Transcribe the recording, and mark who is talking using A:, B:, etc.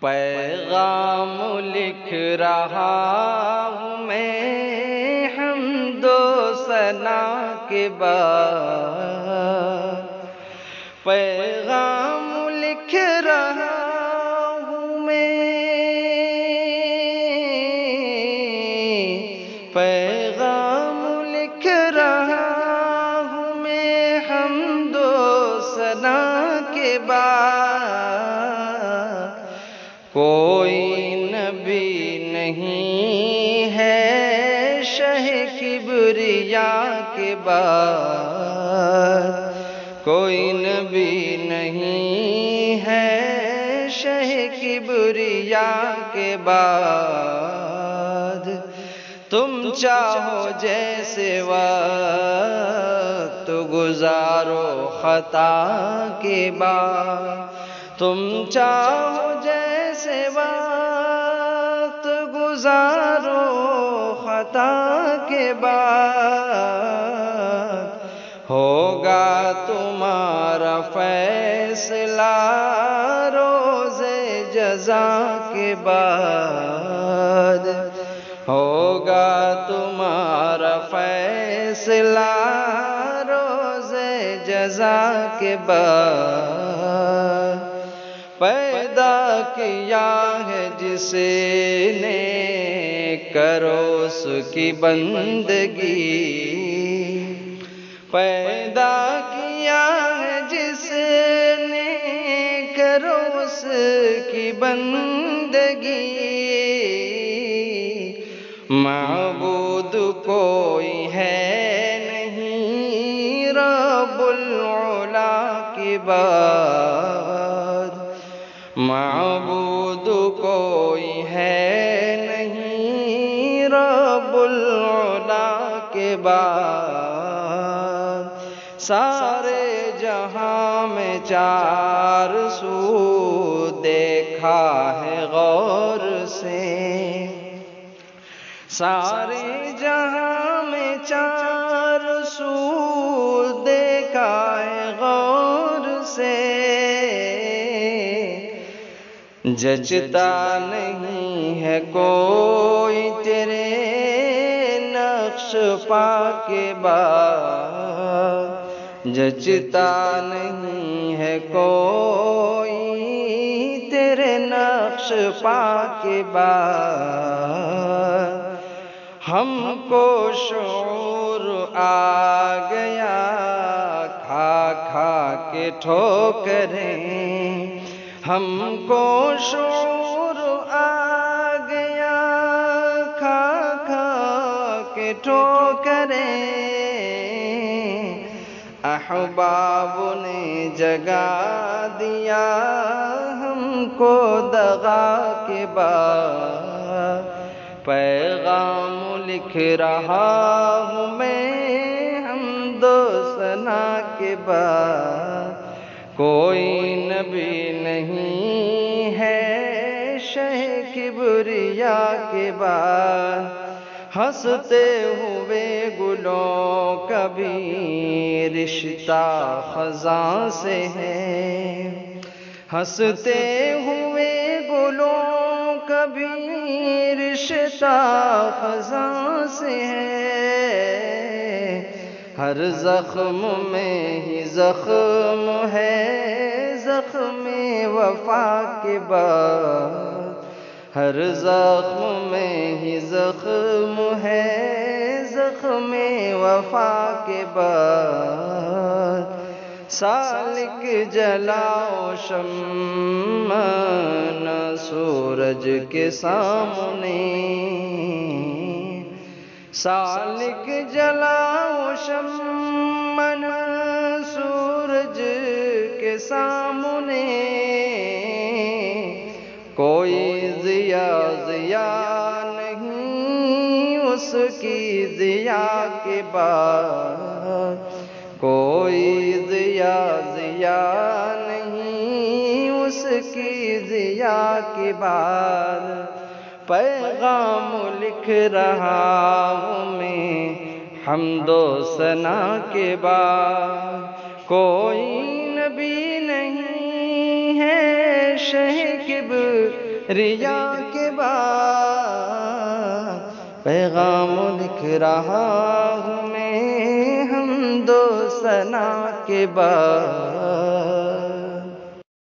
A: پیغام لکھ رہا ہوں میں حمد و ثنا کے بعد، پیغام لکھ رہا ہوں میں، پیغام لکھ رہا ہوں میں حمد و ثنا کے بعد، کوئی نبی نہیں ہے شہ کبریا کے بعد، کوئی نبی نہیں ہے شہ کبریا کے بعد، تم چاہو جیسے وقت گزارو خطا کے بعد، تم چاہو جیسے وقت گزارو خطا کے بعد، ہوگا تمہارا فیصلہ روز جزا کے بعد، ہوگا تمہارا فیصلہ روز جزا کے بعد، پیدا کیا ہے جس نے کرو اس کی بندگی، پیدا کیا ہے جس نے کرو اس کی بندگی، معبود کوئی ہے نہیں رب العلا کے بعد، معبود کوئی ہے نہیں رب العلا کے بعد، سارے جہاں میں چار سو دیکھا ہے غور سے، سارے جہاں میں چار سو دیکھا ہے غور سے، جچتا نہیں ہے کوئی تیرے نقش پا کے بعد، جچتا نہیں ہے کوئی تیرے نقش پا کے بعد، ہم کو شعور آ گیا کھا کھا کے ٹھوکریں، ہم کو شعور آ گیا کھا کھا کے ٹھوکریں، احباب نے جگا دیا ہم کو دغا کے بعد، پیغام لکھ رہا ہوں میں حمد و ثنا کے بعد، کوئی نبی نہیں ہے شہ کبریا کے بعد، ہنستے ہوئے گلوں کا بھی رشتہ خزاں سے ہے، ہنستے ہوئے گلوں کا بھی رشتہ خزاں سے ہے، ہر زخم میں ہی زخم ہے زخم وفا کے بعد، ہر زخم میں ہی زخم ہے زخم وفا کے بعد، سالک جلاؤ شمع نہ سورج کے سامنے، سالک جلاؤ شمع نہ سورج کے سامنے، کوئی ضیا نہیں اس کی ضیا کے بعد، کوئی ضیا نہیں اس کی ضیا کے بعد، پیغام لکھ رہا ہوں میں حمد و ثنا کے بعد، کوئی نبی نہیں ہے شہ ریا کے بعد پیغام لکھ رہا ہوں میں حمد و ثنا کے بعد